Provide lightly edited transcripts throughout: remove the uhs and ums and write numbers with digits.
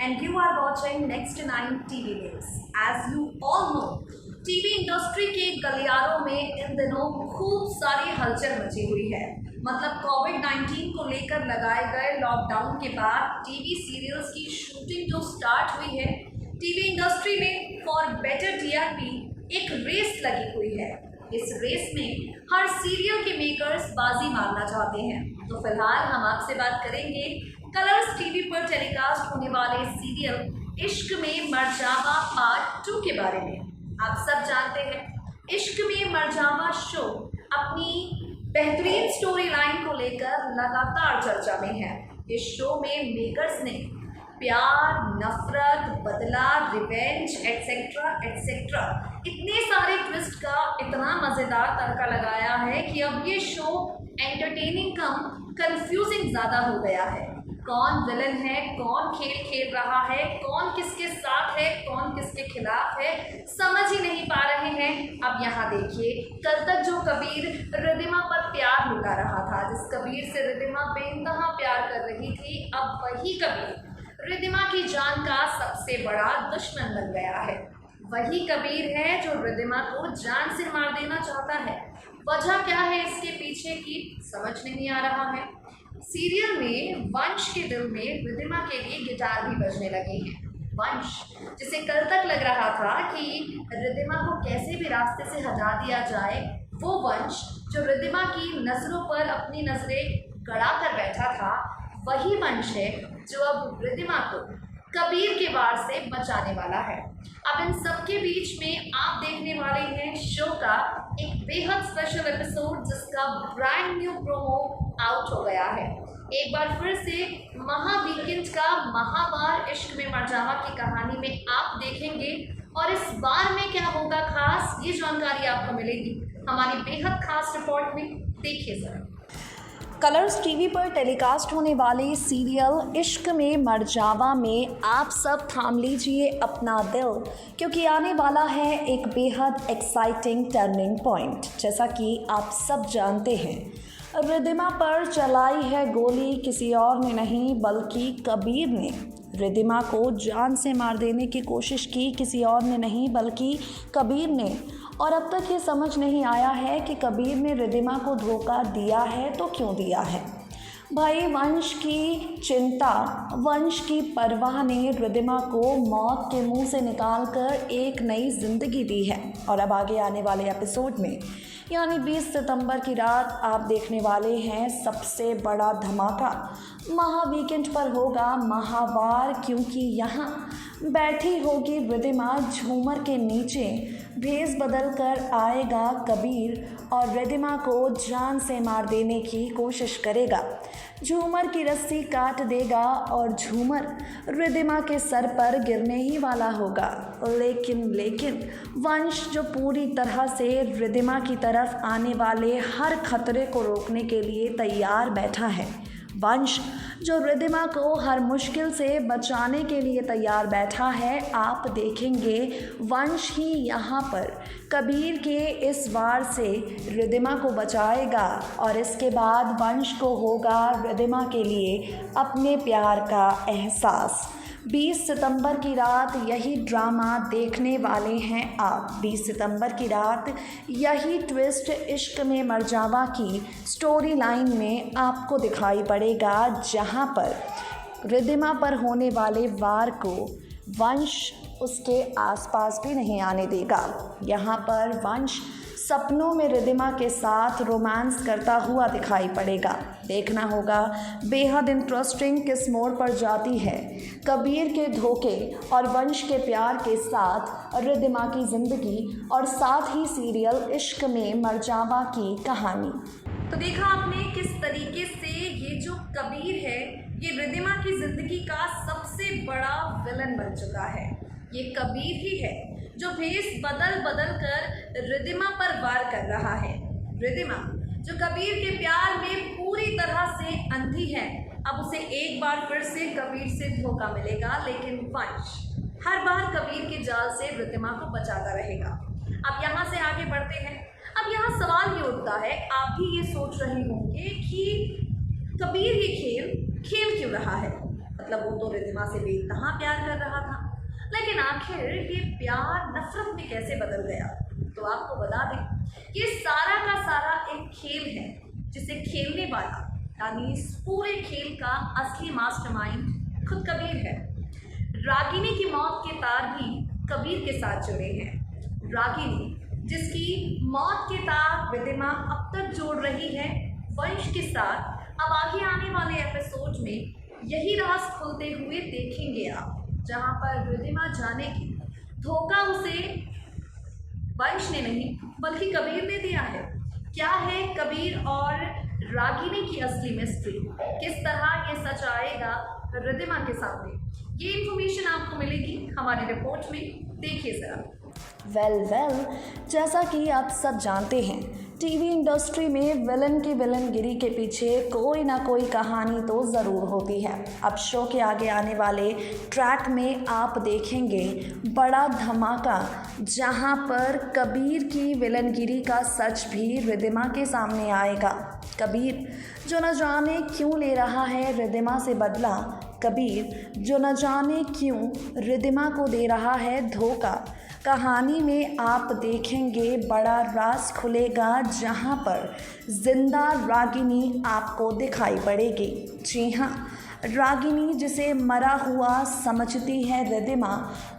and you are watching Next 9 TV News. As you all know, TV industry के गलियारों में इन दिनों खूब सारी हलचल मची हुई है। मतलब कोविड-19 को लेकर लगाए गए लॉकडाउन के बाद टीवी सीरियल्स की शूटिंग जो स्टार्ट हुई है, टीवी इंडस्ट्री में फॉर बेटर टीआरपी एक रेस लगी हुई है। इस रेस में हर सीरियल के मेकर्स बाजी मारना चाहते हैं। तो फिलहाल हम आपसे बात करेंगे कलर्स टीवी पर टेलीकास्ट होने वाले सीरियल इश्क में मरजावा पार्ट 2 के बारे में। आप सब जानते हैं इश्क में मरजावा शो अपनी बेहतरीन स्टोरी लाइन को लेकर लगातार चर्चा में है। इस शो में मेकर्स ने प्यार, नफरत, बदला, रिवेंज एटसेट्रा एटसेट्रा इतने सारे ट्विस्ट का इतना मज़ेदार तड़का लगाया है कि अब ये शो एंटरटेनिंग कम कंफ्यूजिंग ज़्यादा हो गया है। कौन विलन है, कौन खेल खेल रहा है, कौन किसके साथ है, कौन किसके खिलाफ है, समझ ही नहीं पा रहे हैं। अब यहाँ देखिए, कल तक जो कबीर रिद्धिमा पर प्यार लुटा रहा था, जिस कबीर से रिद्धिमा बेइंतहा प्यार कर रही थी, अब वही कबीर रिद्धिमा की जान का सबसे बड़ा दुश्मन बन गया है। वही कबीर है जो रिद्धिमा को जान से मार देना चाहता है। वजह क्या है इसके पीछे की समझ नहीं आ रहा है। सीरियल में वंश के दिल में रिद्धिमा के लिए गिटार भी बजने लगे हैं। वंश जिसे कल तक लग रहा था कि रिद्धिमा को कैसे भी रास्ते से हटा दिया जाए, वो वंश जो रिद्धिमा की नज़रों पर अपनी नज़रें गड़ा कर बैठा था, वही वंश है जो अब रिद्धिमा को कबीर के वार से बचाने वाला है। अब इन सब के बीच में आप देखने वाले हैं शो का एक बेहद स्पेशल एपिसोड जिसका ब्रांड न्यू प्रोमो आउट हो गया है। एक बार फिर से महा वीकेंड का महावार इश्क में मरजावा की कहानी में आप देखेंगे और इस बार में क्या होगा खास, ये जानकारी आपको मिलेगी हमारी बेहद खास रिपोर्ट में। देखिए जरा। कलर्स टीवी पर टेलीकास्ट होने वाले सीरियल इश्क में मरजावा में आप सब थाम लीजिए अपना दिल, क्योंकि आने वाला है एक बेहद एक्साइटिंग टर्निंग पॉइंट। जैसा कि आप सब जानते हैं, रिद्धिमा पर चलाई है गोली किसी और ने नहीं बल्कि कबीर ने। रिद्धिमा को जान से मार देने की कोशिश की किसी और ने नहीं बल्कि कबीर ने। और अब तक ये समझ नहीं आया है कि कबीर ने रिद्धिमा को धोखा दिया है तो क्यों दिया है। भाई, वंश की चिंता, वंश की परवाह ने रिद्धिमा को मौत के मुंह से निकालकर एक नई जिंदगी दी है। और अब आगे आने वाले एपिसोड में यानी 20 सितंबर की रात आप देखने वाले हैं सबसे बड़ा धमाका। महा वीकेंड पर होगा महावार, क्योंकि यहाँ बैठी होगी रिद्धिमा झूमर के नीचे, भेस बदल कर आएगा कबीर और रिद्धिमा को जान से मार देने की कोशिश करेगा। झूमर की रस्सी काट देगा और झूमर रिद्धिमा के सर पर गिरने ही वाला होगा। लेकिन वंश जो पूरी तरह से रिद्धिमा की तरफ आने वाले हर खतरे को रोकने के लिए तैयार बैठा है। वंश जो रिद्धिमा को हर मुश्किल से बचाने के लिए तैयार बैठा है। आप देखेंगे वंश ही यहाँ पर कबीर के इस वार से रिद्धिमा को बचाएगा और इसके बाद वंश को होगा रिद्धिमा के लिए अपने प्यार का एहसास। 20 सितंबर की रात यही ड्रामा देखने वाले हैं आप। 20 सितंबर की रात यही ट्विस्ट इश्क में मरजावा की स्टोरी लाइन में आपको दिखाई पड़ेगा, जहां पर रिद्धिमा पर होने वाले वार को वंश उसके आसपास भी नहीं आने देगा। यहाँ पर वंश सपनों में रिद्धिमा के साथ रोमांस करता हुआ दिखाई पड़ेगा। देखना होगा बेहद इंटरेस्टिंग किस मोड़ पर जाती है कबीर के धोखे और वंश के प्यार के साथ रिद्धिमा की ज़िंदगी और साथ ही सीरियल इश्क में मरजावा की कहानी। तो देखा आपने किस तरीके से ये जो कबीर है ये रिद्धिमा की ज़िंदगी का सबसे बड़ा विलन बन चुका है। ये कबीर ही है जो भेस बदल बदल कर रिद्धिमा पर वार कर रहा है। रिद्धिमा जो कबीर के प्यार में पूरी तरह से अंधी है, अब उसे एक बार फिर से कबीर से धोखा मिलेगा, लेकिन वंश हर बार कबीर के जाल से रिद्धिमा को बचाता रहेगा। अब यहाँ से आगे बढ़ते हैं। अब यहाँ सवाल ये उठता है, आप भी ये सोच रहे होंगे कि कबीर ये खेल खेल क्यों रहा है। मतलब वो तो रिद्धिमा से बेतहा प्यार कर रहा था, लेकिन आखिर ये प्यार नफरत में कैसे बदल गया? तो आपको बता दें कि सारा का सारा एक खेल है जिसे खेलने वाला यानी इस पूरे खेल का असली मास्टरमाइंड खुद कबीर है। रागिनी की मौत के तार भी कबीर के साथ जुड़े हैं। रागिनी जिसकी मौत के तार रिद्धिमा अब तक जोड़ रही है वंश के साथ, अब आगे आने वाले एपिसोड में यही राज खुलते हुए देखेंगे आप, जहां पर रिद्धिमा जाने की धोखा उसे वंश ने नहीं बल्कि कबीर ने दिया है। क्या है कबीर और रागिनी की असली मिस्ट्री, किस तरह ये सच आएगा रिद्धिमा के सामने, ये इन्फॉर्मेशन आपको मिलेगी हमारी रिपोर्ट में। देखिए जरा। वेल जैसा कि आप सब जानते हैं, टीवी इंडस्ट्री में विलन की विलनगिरी के पीछे कोई ना कोई कहानी तो ज़रूर होती है। अब शो के आगे आने वाले ट्रैक में आप देखेंगे बड़ा धमाका, जहां पर कबीर की विलनगिरी का सच भी रिद्धिमा के सामने आएगा। कबीर जो न जाने क्यों ले रहा है रिद्धिमा से बदला, कबीर जो न जाने क्यों रिद्धिमा को दे रहा है धोखा। कहानी में आप देखेंगे बड़ा राज खुलेगा, जहां पर जिंदा रागिनी आपको दिखाई पड़ेगी। जी हाँ, रागिनी जिसे मरा हुआ समझती है रिद्धिमा,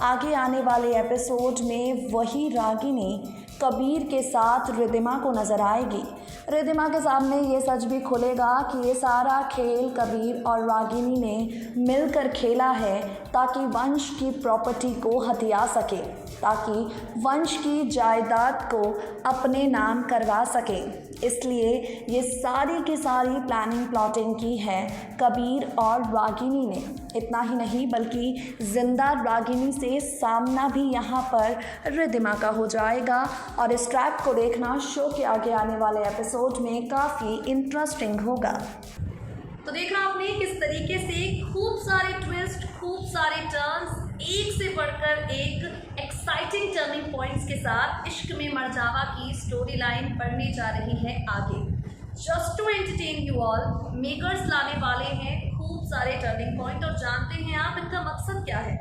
आगे आने वाले एपिसोड में वही रागिनी कबीर के साथ रिद्धिमा को नज़र आएगी। रिद्धिमा के सामने ये सच भी खुलेगा कि ये सारा खेल कबीर और रागिनी ने मिलकर खेला है ताकि वंश की प्रॉपर्टी को हथिया सके, ताकि वंश की जायदाद को अपने नाम करवा सके। इसलिए ये सारी की सारी प्लानिंग प्लॉटिंग की है कबीर और रागिनी ने। इतना ही नहीं बल्कि जिंदा रागिनी से सामना भी यहाँ पर रिद्धिमा का हो जाएगा, और इस ट्रैक को देखना शो के आगे आने वाले एपिसोड में काफ़ी इंटरेस्टिंग होगा। तो देखा आपने किस तरीके से खूब सारे ट्विस्ट, खूब सारे टर्न्स, एक से बढ़कर एक एक्साइटिंग टर्निंग पॉइंट्स के साथ इश्क में मरजावा की स्टोरी लाइन बढ़ने जा रही है आगे। Just to entertain you all, makers लाने वाले हैं खूब सारे टर्निंग पॉइंट, और जानते हैं आप इनका मकसद क्या है।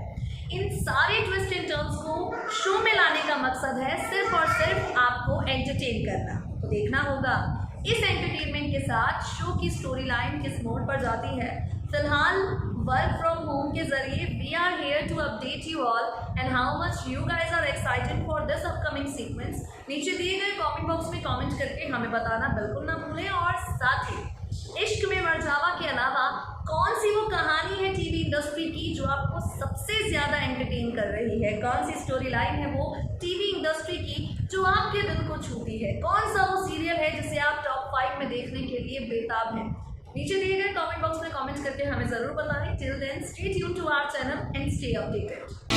इन सारे ट्विस्ट एंड टर्न्स को शो में लाने का मकसद है सिर्फ और सिर्फ आपको एंटरटेन करना। तो देखना होगा इस एंटरटेनमेंट के साथ शो की स्टोरी लाइन किस मोड पर जाती है। फिलहाल वर्क फ्रॉम होम के जरिए we are here to update you all and how much you guys are excited for this upcoming sequence. नीचे दिए गए कमेंट बॉक्स में कमेंट करके हमें बताना बिल्कुल ना भूलें, और साथ ही इश्क में मरजावा के अलावा कौन सी वो कहानी है टीवी इंडस्ट्री की जो आपको सबसे ज़्यादा एंटरटेन कर रही है, कौन सी स्टोरी लाइन है वो टीवी इंडस्ट्री की जो आपके दिल को छूती है, कौन सा वो सीरियल है जिसे आप टॉप 5 में देखने के लिए बेताब हैं। नीचे दिए गए कमेंट बॉक्स में कमेंट करके हमें ज़रूर बताएं। Till then stay tuned to our channel and stay updated.